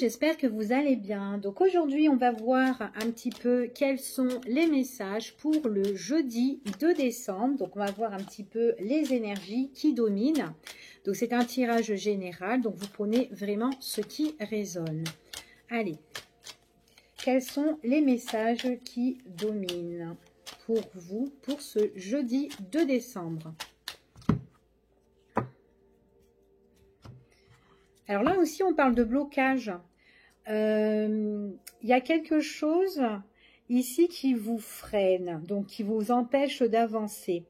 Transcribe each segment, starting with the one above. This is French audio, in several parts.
j'espère que vous allez bien. Donc aujourd'hui, on va voir un petit peu quels sont les messages pour le jeudi 2 décembre. Donc on va voir un petit peu les énergies qui dominent. Donc c'est un tirage général, donc vous prenez vraiment ce qui résonne. Allez, quels sont les messages qui dominent pour vous pour ce jeudi 2 décembre? Alors là aussi, on parle de blocage. Il y a quelque chose ici qui vous freine, donc qui vous empêche d'avancer.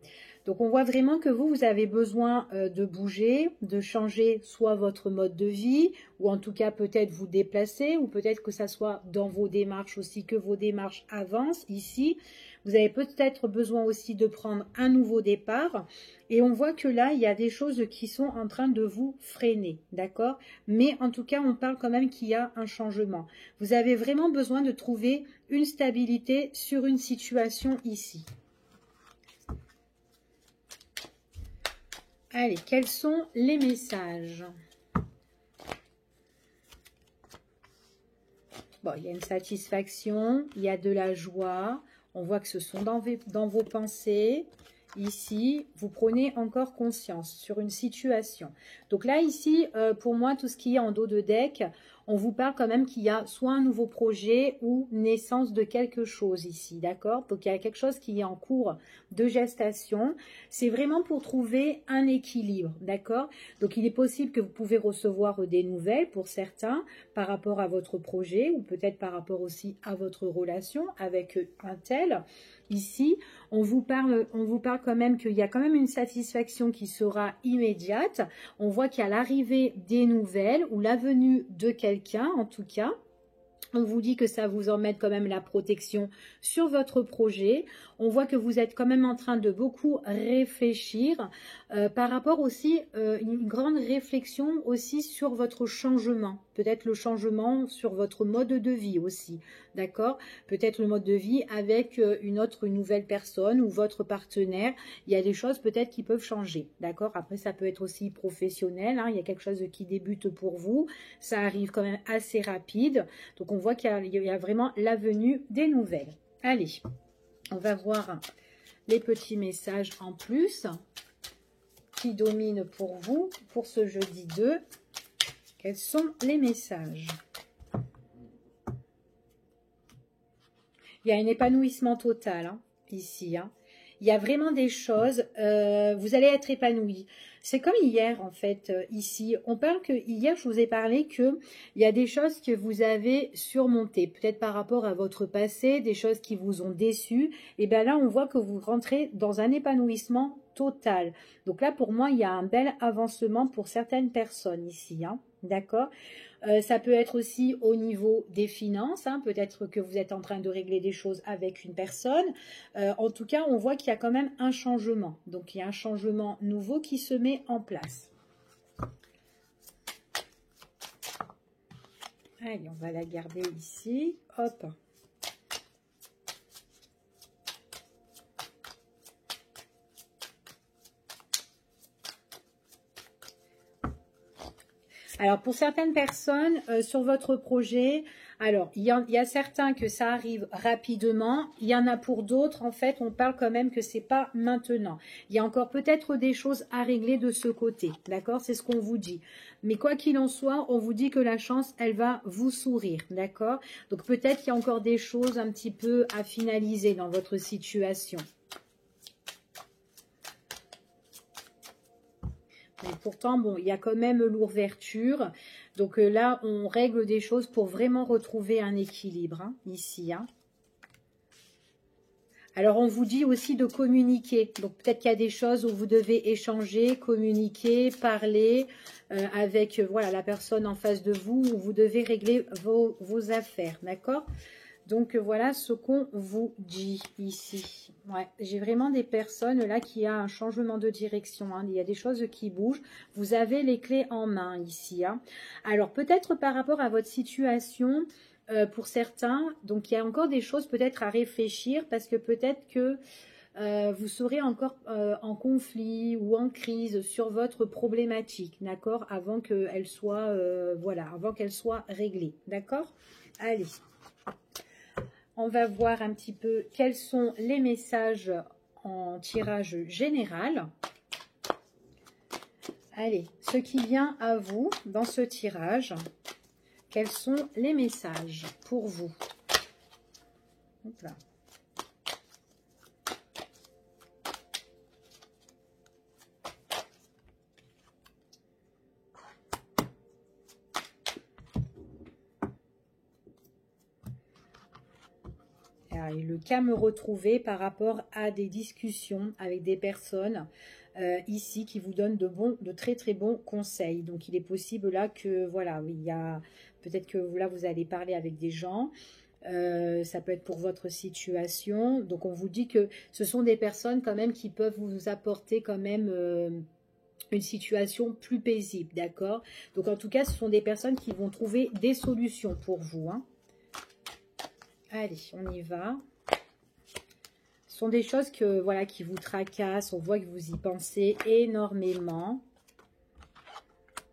Donc on voit vraiment que vous avez besoin de bouger, de changer soit votre mode de vie, ou en tout cas peut-être vous déplacer, ou peut-être que ça soit dans vos démarches aussi, que vos démarches avancent ici. Vous avez peut-être besoin aussi de prendre un nouveau départ. Et on voit que là, il y a des choses qui sont en train de vous freiner, d'accord? Mais en tout cas, on parle quand même qu'il y a un changement. Vous avez vraiment besoin de trouver une stabilité sur une situation ici. Allez, quels sont les messages? Bon, il y a une satisfaction, il y a de la joie. On voit que ce sont dans vos pensées. Ici, vous prenez encore conscience sur une situation. Donc là, ici, pour moi, tout ce qui est en dos de deck, on vous parle quand même qu'il y a soit un nouveau projet ou naissance de quelque chose ici, d'accord? Donc, il y a quelque chose qui est en cours de gestation. C'est vraiment pour trouver un équilibre, d'accord? Donc, il est possible que vous pouvez recevoir des nouvelles pour certains par rapport à votre projet ou peut-être par rapport aussi à votre relation avec un tel. Ici, on vous parle quand même qu'il y a quand même une satisfaction qui sera immédiate. On voit qu'il y a l'arrivée des nouvelles ou la venue de quelqu'un, en tout cas. On vous dit que ça vous emmène quand même la protection sur votre projet. On voit que vous êtes quand même en train de beaucoup réfléchir par rapport aussi, une grande réflexion aussi sur votre changement. Peut-être le changement sur votre mode de vie aussi, d'accord? Peut-être le mode de vie avec une nouvelle personne ou votre partenaire. Il y a des choses peut-être qui peuvent changer, d'accord? Après, ça peut être aussi professionnel, hein. Il y a quelque chose qui débute pour vous. Ça arrive quand même assez rapide. Donc, on voit qu'il y a vraiment la venue des nouvelles. Allez, on va voir les petits messages en plus qui dominent pour vous, pour ce jeudi 2. Quels sont les messages? Il y a un épanouissement total, hein, ici. Hein. Il y a vraiment des choses, vous allez être épanoui. C'est comme hier, en fait, ici. On parle que hier, je vous ai parlé qu'il y a des choses que vous avez surmontées, peut-être par rapport à votre passé, des choses qui vous ont déçu. Et bien là, on voit que vous rentrez dans un épanouissement total. Donc là, pour moi, il y a un bel avancement pour certaines personnes ici, hein, d'accord? Ça peut être aussi au niveau des finances, hein, peut-être que vous êtes en train de régler des choses avec une personne. En tout cas, on voit qu'il y a quand même un changement. Donc, il y a un changement nouveau qui se met en place. Allez, on va la garder ici. Hop. Alors, pour certaines personnes, sur votre projet, alors, il y a certains que ça arrive rapidement. Il y en a pour d'autres, en fait, on parle quand même que c'est pas maintenant. Il y a encore peut-être des choses à régler de ce côté, d'accord? C'est ce qu'on vous dit. Mais quoi qu'il en soit, on vous dit que la chance, elle va vous sourire, d'accord? Donc, peut-être qu'il y a encore des choses un petit peu à finaliser dans votre situation. Mais pourtant, bon, il y a quand même l'ouverture. Donc là, on règle des choses pour vraiment retrouver un équilibre, hein, ici. Hein. Alors, on vous dit aussi de communiquer. Donc, peut-être qu'il y a des choses où vous devez échanger, communiquer, parler avec voilà, la personne en face de vous, où vous devez régler vos affaires, d'accord ? Donc, voilà ce qu'on vous dit ici. Ouais, j'ai vraiment des personnes là qui a un changement de direction. Hein. Il y a des choses qui bougent. Vous avez les clés en main ici. Hein. Alors, peut-être par rapport à votre situation, pour certains, donc il y a encore des choses peut-être à réfléchir parce que peut-être que vous serez encore en conflit ou en crise sur votre problématique, d'accord, avant qu'elle soit, voilà, avant qu'elle soit réglée, d'accord. Allez, on va voir un petit peu quels sont les messages en tirage général. Allez, ce qui vient à vous dans ce tirage, quels sont les messages pour vous? Hop là. Et le cas me retrouver par rapport à des discussions avec des personnes ici qui vous donnent de très très bons conseils. Donc il est possible là que voilà, il y a peut-être que là vous allez parler avec des gens. Ça peut être pour votre situation. Donc on vous dit que ce sont des personnes quand même qui peuvent vous apporter quand même une situation plus paisible, d'accord. Donc en tout cas ce sont des personnes qui vont trouver des solutions pour vous, hein. Allez, on y va. Ce sont des choses que, voilà, qui vous tracassent. On voit que vous y pensez énormément.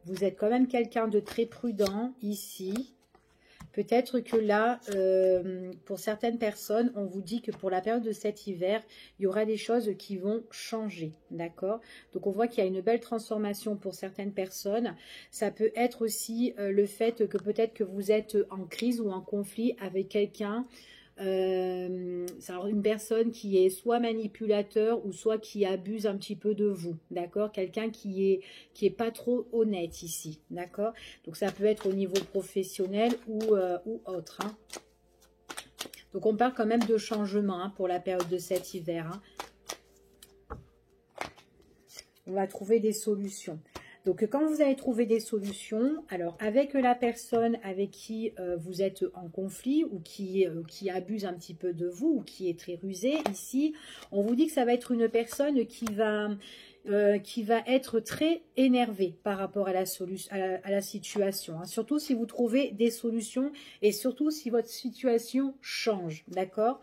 Vous êtes quand même quelqu'un de très prudent ici. Peut-être que là, pour certaines personnes, on vous dit que pour la période de cet hiver, il y aura des choses qui vont changer, d'accord? Donc, on voit qu'il y a une belle transformation pour certaines personnes. Ça peut être aussi le fait que peut-être que vous êtes en crise ou en conflit avec quelqu'un. C'est une personne qui est soit manipulateur ou soit qui abuse un petit peu de vous, d'accord, quelqu'un qui est pas trop honnête ici, d'accord. Donc ça peut être au niveau professionnel ou autre, hein. Donc on parle quand même de changement, hein, pour la période de cet hiver, hein. On va trouver des solutions. Donc, quand vous allez trouver des solutions, alors avec la personne avec qui vous êtes en conflit ou qui abuse un petit peu de vous ou qui est très rusée, ici, on vous dit que ça va être une personne qui va être très énervée par rapport à la situation, hein. Surtout si vous trouvez des solutions et surtout si votre situation change, d'accord.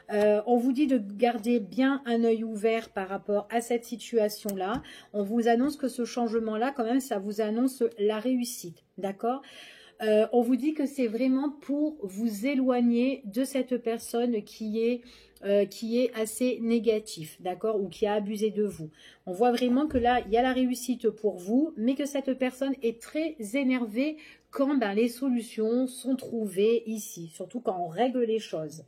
On vous dit de garder bien un œil ouvert par rapport à cette situation-là. On vous annonce que ce changement-là, quand même, ça vous annonce la réussite, d'accord? On vous dit que c'est vraiment pour vous éloigner de cette personne qui est assez négatif, d'accord, ou qui a abusé de vous. On voit vraiment que là, il y a la réussite pour vous, mais que cette personne est très énervée quand les solutions sont trouvées ici, surtout quand on règle les choses.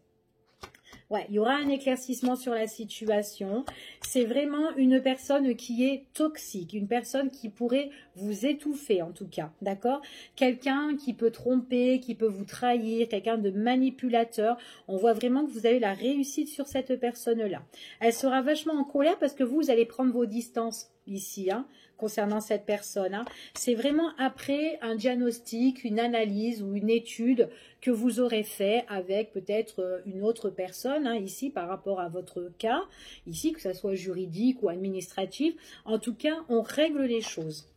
Ouais, il y aura un éclaircissement sur la situation. C'est vraiment une personne qui est toxique, une personne qui pourrait vous étouffer en tout cas, d'accord? Quelqu'un qui peut tromper, qui peut vous trahir, quelqu'un de manipulateur. On voit vraiment que vous avez la réussite sur cette personne-là. Elle sera vachement en colère parce que vous allez prendre vos distances ici, hein, concernant cette personne, hein. C'est vraiment après un diagnostic, une analyse ou une étude que vous aurez fait avec peut-être une autre personne, hein, ici par rapport à votre cas, ici que ce soit juridique ou administratif. En tout cas, on règle les choses.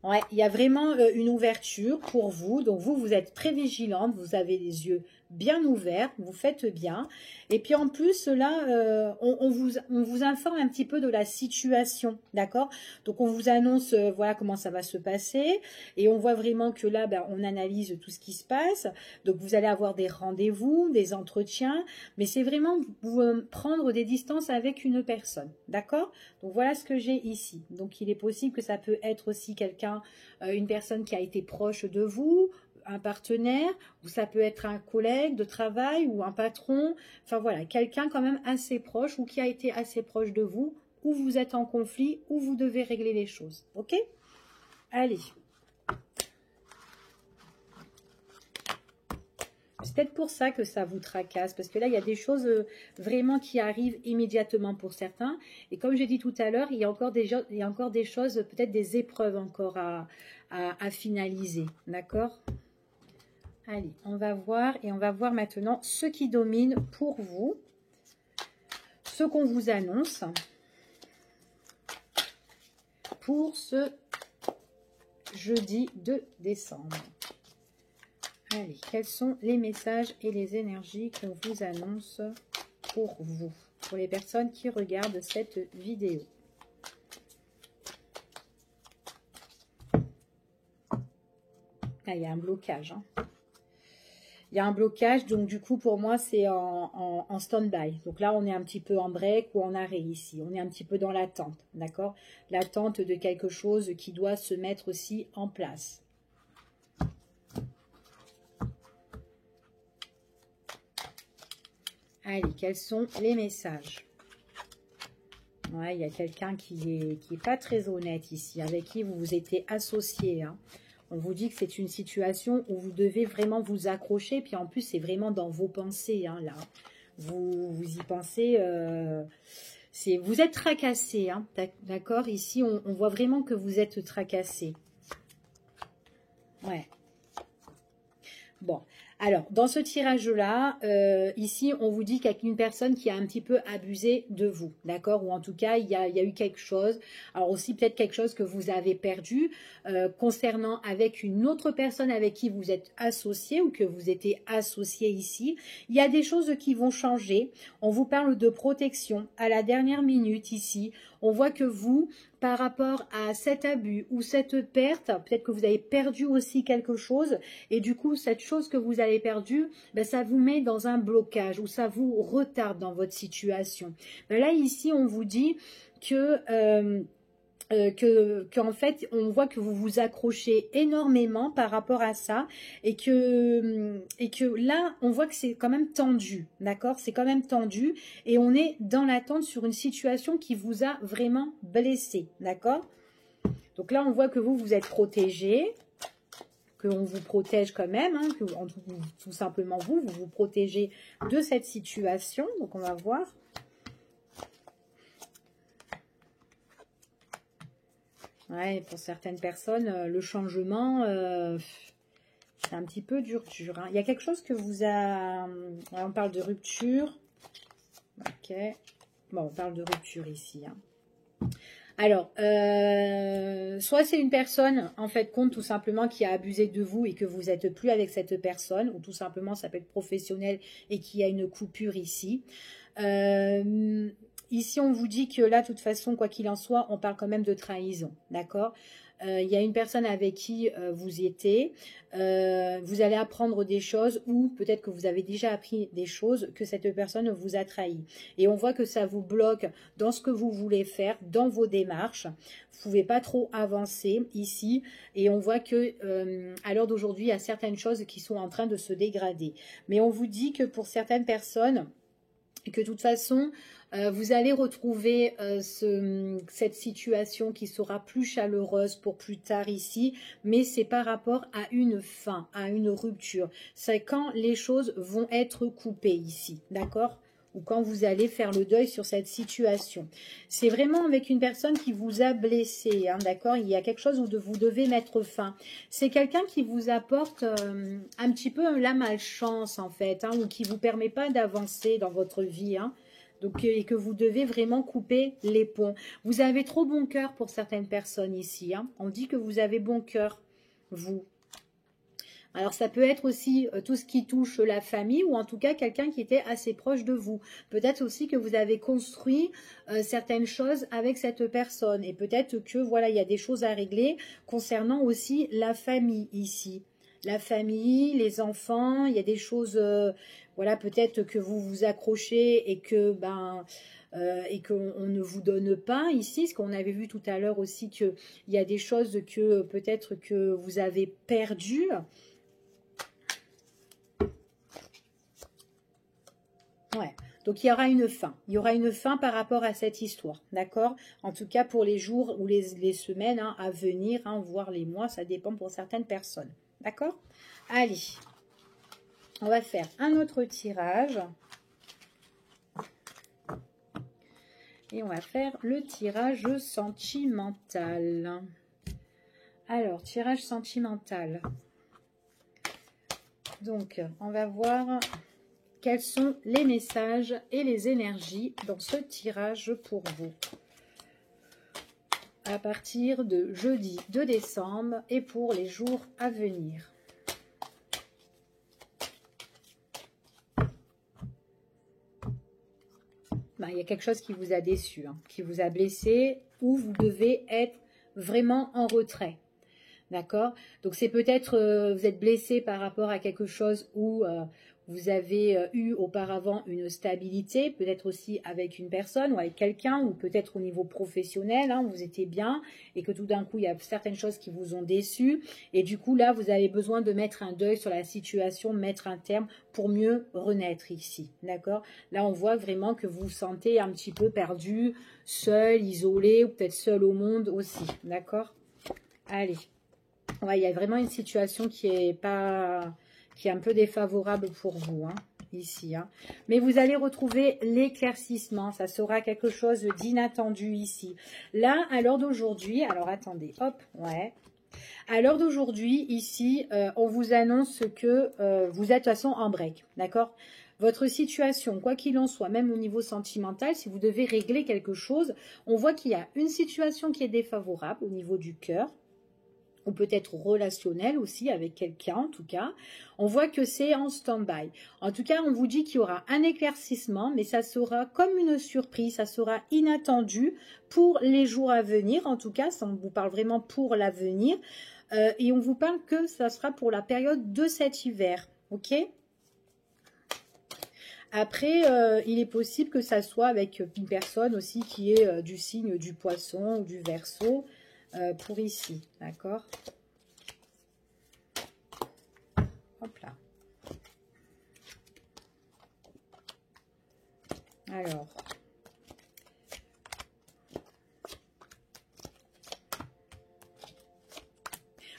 Ouais, il y a vraiment une ouverture pour vous. Donc vous êtes très vigilante, vous avez les yeux bien ouverts, vous faites bien. Et puis en plus, là, on vous informe un petit peu de la situation, d'accord? Donc on vous annonce, voilà comment ça va se passer. Et on voit vraiment que là, on analyse tout ce qui se passe. Donc vous allez avoir des rendez-vous, des entretiens. Mais c'est vraiment vous prendre des distances avec une personne, d'accord? Donc voilà ce que j'ai ici. Donc il est possible que ça peut être aussi quelqu'un, une personne qui a été proche de vous, un partenaire, ou ça peut être un collègue de travail ou un patron. Enfin voilà, quelqu'un quand même assez proche ou qui a été assez proche de vous, ou vous êtes en conflit, ou vous devez régler les choses. Ok? Allez. C'est peut-être pour ça que ça vous tracasse, parce que là, il y a des choses vraiment qui arrivent immédiatement pour certains. Et comme j'ai dit tout à l'heure, il y a encore des choses, peut-être des épreuves encore à finaliser. D'accord? Allez, on va voir, et on va voir maintenant ce qui domine pour vous, ce qu'on vous annonce pour ce jeudi 2 décembre. Allez, quels sont les messages et les énergies qu'on vous annonce pour vous? pour les personnes qui regardent cette vidéo. Ah, il y a un blocage. Hein. Il y a un blocage, donc du coup, pour moi, c'est en stand-by. Donc là, on est un petit peu en break ou en arrêt ici. On est un petit peu dans l'attente, d'accord? L'attente de quelque chose qui doit se mettre aussi en place. Allez, quels sont les messages? Ouais, il y a quelqu'un qui est pas très honnête ici, avec qui vous vous étiez associé, hein. On vous dit que c'est une situation où vous devez vraiment vous accrocher. Puis en plus, c'est vraiment dans vos pensées, hein, là. Vous y pensez. Vous êtes tracassé, hein, d'accord? Ici, on voit vraiment que vous êtes tracassé. Ouais. Bon. Alors, dans ce tirage-là, ici, on vous dit qu'il y a une personne qui a un petit peu abusé de vous, d'accord? Ou en tout cas, il y a eu quelque chose. Alors aussi, peut-être quelque chose que vous avez perdu concernant avec une autre personne avec qui vous êtes associé ou que vous étiez associé ici. Il y a des choses qui vont changer. On vous parle de protection à la dernière minute ici. On voit que vous, par rapport à cet abus ou cette perte, peut-être que vous avez perdu aussi quelque chose et du coup, cette chose que vous avez perdue, ben, ça vous met dans un blocage ou ça vous retarde dans votre situation. Ben là, ici, on vous dit que... qu'en fait, on voit que vous vous accrochez énormément par rapport à ça et que là, on voit que c'est quand même tendu, d'accord? C'est quand même tendu et on est dans l'attente sur une situation qui vous a vraiment blessé, d'accord? Donc là, on voit que vous êtes protégé, qu'on vous protège quand même, hein, que tout simplement vous vous protégez de cette situation. Donc, on va voir. Ouais, pour certaines personnes, le changement, c'est un petit peu dur. Hein. Il y a quelque chose que vous a... On parle de rupture. Ok. Bon, on parle de rupture ici. Hein. Alors, soit c'est une personne, en fait, compte tout simplement qui a abusé de vous et que vous n'êtes plus avec cette personne, ou tout simplement, ça peut être professionnel et qu'il y a une coupure ici. Ici, on vous dit que là, de toute façon, quoi qu'il en soit, on parle quand même de trahison, d'accord? Il y a une personne avec qui vous étiez, vous allez apprendre des choses ou peut-être que vous avez déjà appris des choses que cette personne vous a trahi. Et on voit que ça vous bloque dans ce que vous voulez faire, dans vos démarches. Vous ne pouvez pas trop avancer ici et on voit que à l'heure d'aujourd'hui, il y a certaines choses qui sont en train de se dégrader. Mais on vous dit que pour certaines personnes, que de toute façon, vous allez retrouver cette situation qui sera plus chaleureuse pour plus tard ici, mais c'est par rapport à une fin, à une rupture. C'est quand les choses vont être coupées ici, d'accord ? Ou quand vous allez faire le deuil sur cette situation. C'est vraiment avec une personne qui vous a blessé, hein, d'accord? Il y a quelque chose où vous devez mettre fin. C'est quelqu'un qui vous apporte un petit peu la malchance, en fait, hein, ou qui ne vous permet pas d'avancer dans votre vie, hein. Donc, et que vous devez vraiment couper les ponts. Vous avez trop bon cœur pour certaines personnes ici, hein. On dit que vous avez bon cœur, vous. Alors, ça peut être aussi tout ce qui touche la famille ou en tout cas quelqu'un qui était assez proche de vous. Peut-être aussi que vous avez construit certaines choses avec cette personne. Et peut-être que, voilà, il y a des choses à régler concernant aussi la famille ici. La famille, les enfants, il y a des choses, voilà, peut-être que vous vous accrochez et que, et qu'on ne vous donne pas ici, ce qu'on avait vu tout à l'heure aussi, qu'il y a des choses que peut-être que vous avez perdues. Ouais, donc il y aura une fin. Il y aura une fin par rapport à cette histoire, d'accord? En tout cas pour les jours ou les semaines hein, à venir, hein, voire les mois, ça dépend pour certaines personnes, d'accord? Allez, on va faire un autre tirage. Et on va faire le tirage sentimental. Alors, tirage sentimental. Donc, on va voir... Quels sont les messages et les énergies dans ce tirage pour vous à partir de jeudi 2 décembre et pour les jours à venir. il y a quelque chose qui vous a déçu, hein, qui vous a blessé, ou vous devez être vraiment en retrait. D'accord? Donc c'est peut-être, vous êtes blessé par rapport à quelque chose où vous avez eu auparavant une stabilité, peut-être aussi avec une personne ou avec quelqu'un, ou peut-être au niveau professionnel, hein, vous étiez bien, et que tout d'un coup, il y a certaines choses qui vous ont déçu, et du coup, là, vous avez besoin de mettre un deuil sur la situation, mettre un terme pour mieux renaître ici, d'accord? Là, on voit vraiment que vous vous sentez un petit peu perdu, seul, isolé, ou peut-être seul au monde aussi, d'accord? Allez. Ouais, il y a vraiment une situation qui est un peu défavorable pour vous, hein, ici. Hein. Mais vous allez retrouver l'éclaircissement. Ça sera quelque chose d'inattendu ici. Là, à l'heure d'aujourd'hui, alors attendez, hop, ouais. À l'heure d'aujourd'hui, ici, on vous annonce que vous êtes de toute façon en break, d'accord? Votre situation, quoi qu'il en soit, même au niveau sentimental, si vous devez régler quelque chose, on voit qu'il y a une situation qui est défavorable au niveau du cœur, ou peut-être relationnel aussi avec quelqu'un en tout cas. On voit que c'est en stand-by. En tout cas, on vous dit qu'il y aura un éclaircissement, mais ça sera comme une surprise, ça sera inattendu pour les jours à venir. En tout cas, ça on vous parle vraiment pour l'avenir. Et on vous parle que ça sera pour la période de cet hiver. Ok ? Après, il est possible que ça soit avec une personne aussi qui est du signe du poisson ou du verseau. Pour ici, d'accord? Hop là. Alors.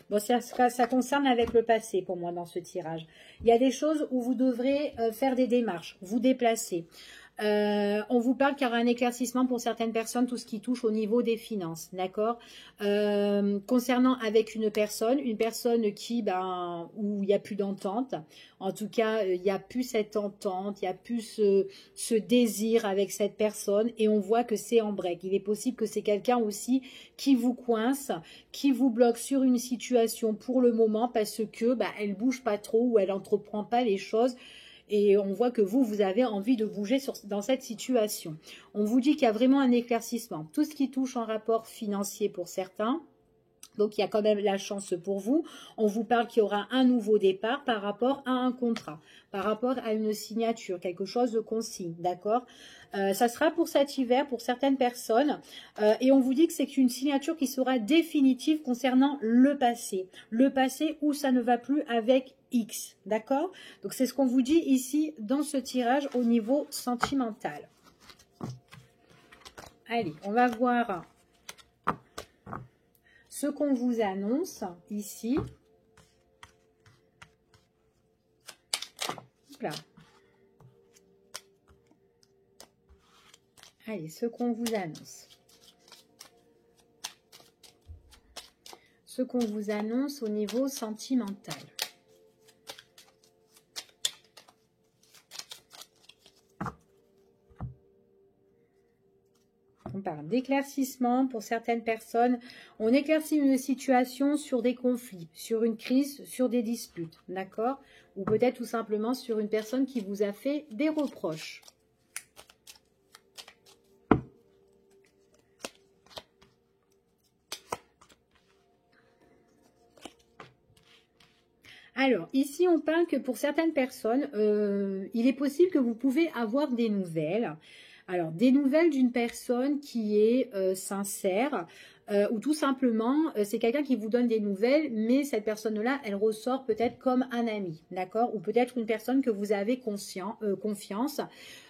Bon, ça concerne avec le passé pour moi dans ce tirage. Il y a des choses où vous devrez faire des démarches, vous déplacer. On vous parle qu'il y aura un éclaircissement pour certaines personnes, tout ce qui touche au niveau des finances, d'accord? Concernant avec une personne qui, où il n'y a plus d'entente, en tout cas, il n'y a plus cette entente, il n'y a plus ce désir avec cette personne, et on voit que c'est en break. Il est possible que c'est quelqu'un aussi qui vous coince, qui vous bloque sur une situation pour le moment parce que elle bouge pas trop ou elle entreprend pas les choses. Et on voit que vous avez envie de bouger dans cette situation. On vous dit qu'il y a vraiment un éclaircissement. Tout ce qui touche en rapport financier pour certains. Donc, il y a quand même la chance pour vous. On vous parle qu'il y aura un nouveau départ par rapport à un contrat, par rapport à une signature, quelque chose de consigne, d'accord? Ça sera pour cet hiver, pour certaines personnes. Et on vous dit que c'est une signature qui sera définitive concernant le passé. Le passé où ça ne va plus avec X, d'accord? Donc, c'est ce qu'on vous dit ici dans ce tirage au niveau sentimental. Allez, on va voir ce qu'on vous annonce ici. Là. Allez, ce qu'on vous annonce. Ce qu'on vous annonce au niveau sentimental. On parle d'éclaircissement pour certaines personnes. On éclaircit une situation sur des conflits, sur une crise, sur des disputes, d'accord? Ou peut-être tout simplement sur une personne qui vous a fait des reproches. Alors, ici, on parle que pour certaines personnes, il est possible que vous pouvez avoir des nouvelles. Alors, des nouvelles d'une personne qui est sincère ou tout simplement, c'est quelqu'un qui vous donne des nouvelles, mais cette personne-là, elle ressort peut-être comme un ami, d'accord? Ou peut-être une personne que vous avez confiance.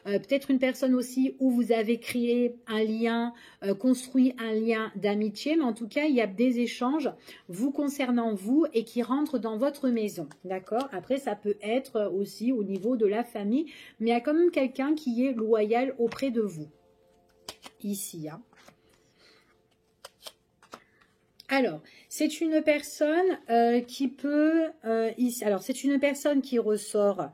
Peut-être une personne aussi où vous avez créé un lien, construit un lien d'amitié, mais en tout cas, il y a des échanges vous concernant vous et qui rentrent dans votre maison, d'accord? Après, ça peut être aussi au niveau de la famille, mais il y a quand même quelqu'un qui est loyal auprès de vous, ici, hein. Alors, c'est une personne qui peut... alors, c'est une personne qui ressort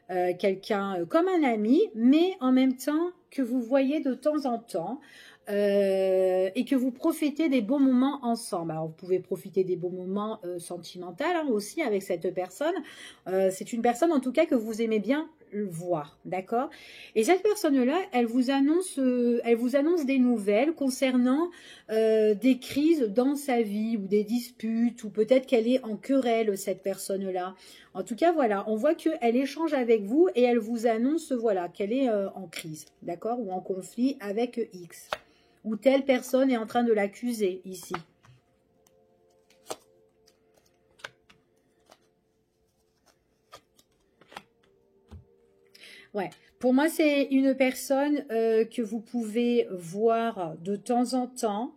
quelqu'un comme un ami, mais en même temps que vous voyez de temps en temps et que vous profitez des bons moments ensemble. Alors, vous pouvez profiter des bons moments sentimentaux hein, aussi avec cette personne. C'est une personne en tout cas que vous aimez bien voir, d'accord? Et cette personne-là, elle vous annonce des nouvelles concernant des crises dans sa vie ou des disputes ou peut-être qu'elle est en querelle, cette personne-là. En tout cas, voilà, on voit qu'elle échange avec vous et elle vous annonce, voilà, qu'elle est en crise, d'accord? Ou en conflit avec X. Ou telle personne est en train de l'accuser ici. Ouais, pour moi, c'est une personne que vous pouvez voir de temps en temps.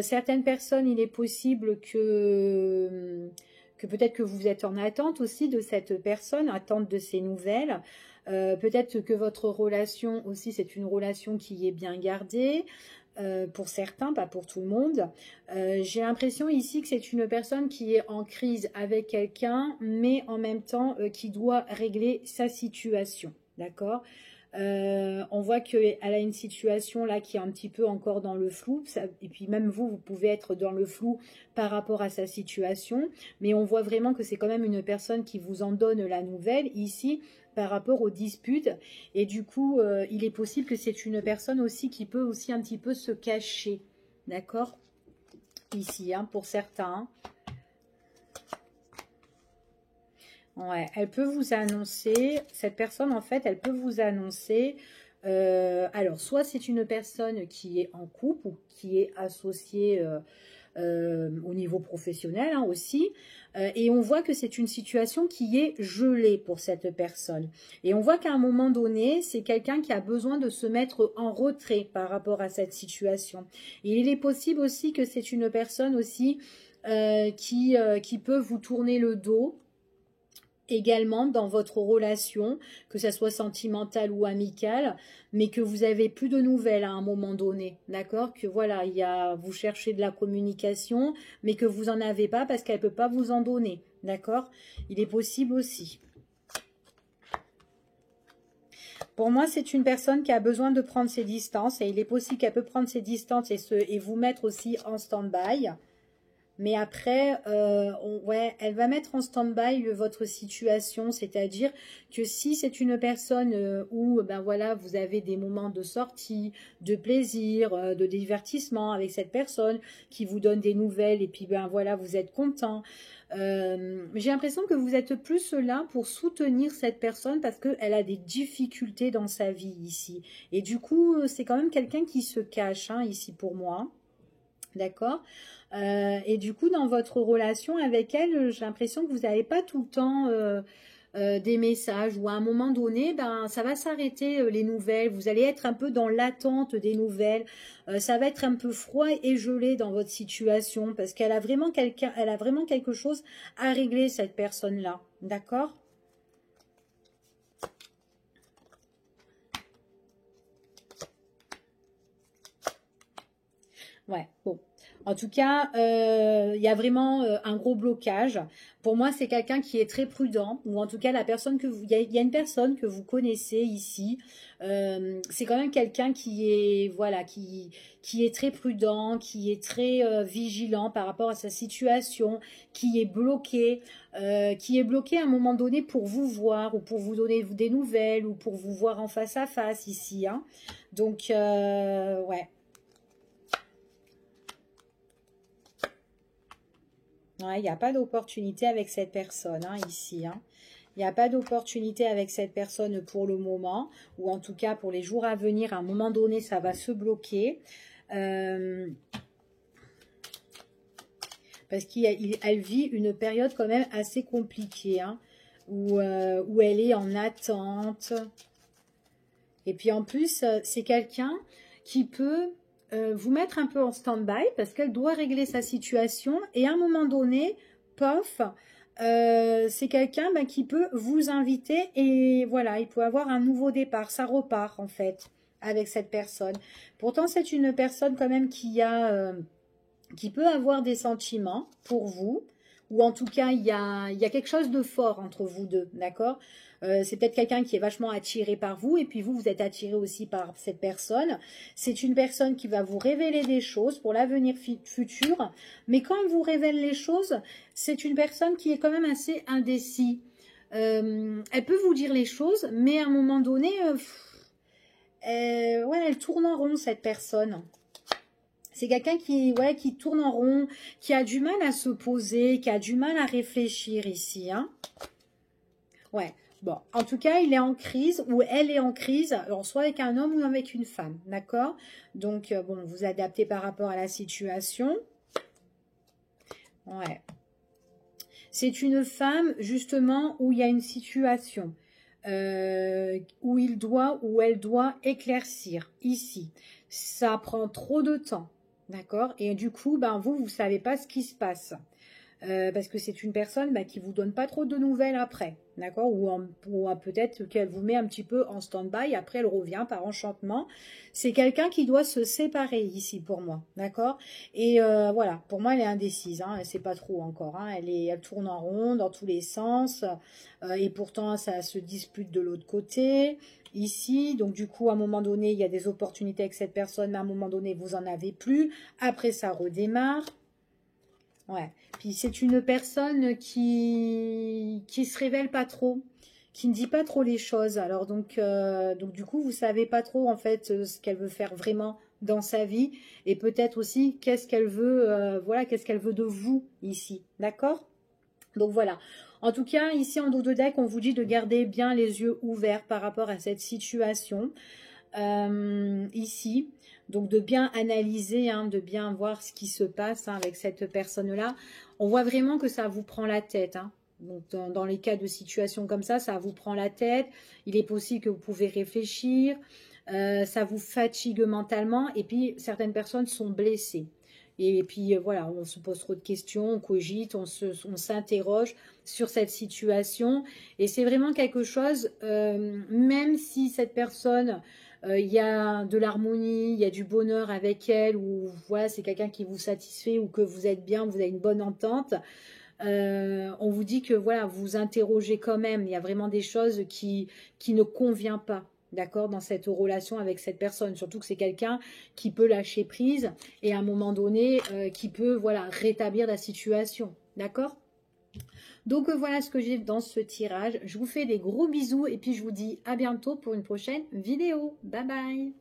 Certaines personnes, il est possible que peut-être que vous êtes en attente aussi de cette personne, attente de ses nouvelles. Peut-être que votre relation aussi, c'est une relation qui est bien gardée. Pour certains, pas pour tout le monde. J'ai l'impression ici que c'est une personne qui est en crise avec quelqu'un, mais en même temps qui doit régler sa situation. D'accord? On voit qu'elle a une situation là qui est un petit peu encore dans le flou. Et puis même vous, vous pouvez être dans le flou par rapport à sa situation. Mais on voit vraiment que c'est quand même une personne qui vous en donne la nouvelle ici par rapport aux disputes. Et du coup, il est possible que c'est une personne aussi qui peut aussi un petit peu se cacher. D'accord? Ici, hein, pour certains. Ouais, elle peut vous annoncer, cette personne en fait, elle peut vous annoncer, alors soit c'est une personne qui est en couple ou qui est associée au niveau professionnel hein, aussi, et on voit que c'est une situation qui est gelée pour cette personne. Et on voit qu'à un moment donné, c'est quelqu'un qui a besoin de se mettre en retrait par rapport à cette situation. Et il est possible aussi que c'est une personne aussi qui peut vous tourner le dos, également dans votre relation, que ça soit sentimentale ou amicale, mais que vous avez plus de nouvelles à un moment donné, d'accord? Que voilà, vous cherchez de la communication, mais que vous en avez pas parce qu'elle peut pas vous en donner, d'accord? Il est possible aussi. Pour moi, c'est une personne qui a besoin de prendre ses distances et il est possible qu'elle peut prendre ses distances et vous mettre aussi en stand-by. Mais après, ouais, elle va mettre en stand-by votre situation, c'est-à-dire que si c'est une personne où ben voilà, vous avez des moments de sortie, de plaisir, de divertissement avec cette personne qui vous donne des nouvelles et puis ben voilà, vous êtes content. J'ai l'impression que vous êtes plus là pour soutenir cette personne parce qu'elle a des difficultés dans sa vie ici. Et du coup, c'est quand même quelqu'un qui se cache hein, ici pour moi. D'accord? Et du coup, dans votre relation avec elle, j'ai l'impression que vous n'avez pas tout le temps des messages ou à un moment donné, ben, ça va s'arrêter les nouvelles. Vous allez être un peu dans l'attente des nouvelles. Ça va être un peu froid et gelé dans votre situation parce qu'elle a vraiment elle a vraiment quelque chose à régler, cette personne-là. D'accord? Ouais, bon. En tout cas, il y a vraiment un gros blocage. Pour moi, c'est quelqu'un qui est très prudent, ou en tout cas, la personne que vous, il y a une personne que vous connaissez ici. C'est quand même quelqu'un qui est, voilà, qui est très prudent, qui est très vigilant par rapport à sa situation, qui est bloqué à un moment donné pour vous voir ou pour vous donner des nouvelles ou pour vous voir en face à face ici. Hein. Donc, ouais. Ouais, il n'y a pas d'opportunité avec cette personne hein, ici. Hein. Il n'y a pas d'opportunité avec cette personne pour le moment, ou en tout cas pour les jours à venir. À un moment donné, ça va se bloquer. Parce qu'elle vit une période quand même assez compliquée, hein, où elle est en attente. Et puis en plus, c'est quelqu'un qui peut vous mettre un peu en stand-by parce qu'elle doit régler sa situation et à un moment donné, pof, c'est quelqu'un ben, qui peut vous inviter et voilà, il peut avoir un nouveau départ, ça repart en fait avec cette personne. Pourtant, c'est une personne quand même qui peut avoir des sentiments pour vous ou en tout cas, il y a quelque chose de fort entre vous deux, d'accord? C'est peut-être quelqu'un qui est vachement attiré par vous et puis vous, vous êtes attiré aussi par cette personne. C'est une personne qui va vous révéler des choses pour l'avenir futur. Mais quand elle vous révèle les choses, c'est une personne qui est quand même assez indécis. Elle peut vous dire les choses, mais à un moment donné, ouais, elle tourne en rond, cette personne. C'est quelqu'un qui, ouais, qui tourne en rond, qui a du mal à se poser, qui a du mal à réfléchir ici. Hein. Ouais, bon, en tout cas, il est en crise ou elle est en crise, alors soit avec un homme ou avec une femme, d'accord? Donc, bon, vous adaptez par rapport à la situation. Ouais. C'est une femme, justement, où il y a une situation. Où il doit ou elle doit éclaircir ici. Ça prend trop de temps, d'accord? Et du coup, ben vous savez pas ce qui se passe. Parce que c'est une personne qui vous donne pas trop de nouvelles après, d'accord? Ou peut-être qu'elle vous met un petit peu en stand-by, après elle revient par enchantement. C'est quelqu'un qui doit se séparer ici pour moi, d'accord? Et voilà, pour moi elle est indécise, hein, elle sait pas trop encore, hein, elle tourne en rond dans tous les sens, et pourtant ça se dispute de l'autre côté. Ici, donc du coup, à un moment donné, il y a des opportunités avec cette personne, mais à un moment donné, vous en avez plus. Après, ça redémarre. Ouais. Puis c'est une personne qui se révèle pas trop, qui ne dit pas trop les choses. Alors donc du coup, vous savez pas trop en fait ce qu'elle veut faire vraiment dans sa vie et peut-être aussi qu'est-ce qu'elle veut, voilà, qu'est-ce qu'elle veut de vous ici, d'accord? Donc voilà. En tout cas, ici en dos de deck, on vous dit de garder bien les yeux ouverts par rapport à cette situation. Ici, donc de bien analyser, hein, de bien voir ce qui se passe hein, avec cette personne-là. On voit vraiment que ça vous prend la tête. Hein. Donc dans les cas de situation comme ça vous prend la tête. Il est possible que vous pouvez réfléchir. Ça vous fatigue mentalement. Et puis, certaines personnes sont blessées. Et puis, voilà, on se pose trop de questions, on cogite, on s'interroge sur cette situation. Et c'est vraiment quelque chose, même si cette personne... il y a de l'harmonie, il y a du bonheur avec elle, ou voilà, c'est quelqu'un qui vous satisfait, ou que vous êtes bien, vous avez une bonne entente. On vous dit que voilà, vous interrogez quand même. Il y a vraiment des choses qui ne conviennent pas, d'accord, dans cette relation avec cette personne. Surtout que c'est quelqu'un qui peut lâcher prise et à un moment donné, qui peut voilà rétablir la situation, d'accord. Donc voilà ce que j'ai dans ce tirage. Je vous fais des gros bisous et puis je vous dis à bientôt pour une prochaine vidéo. Bye bye.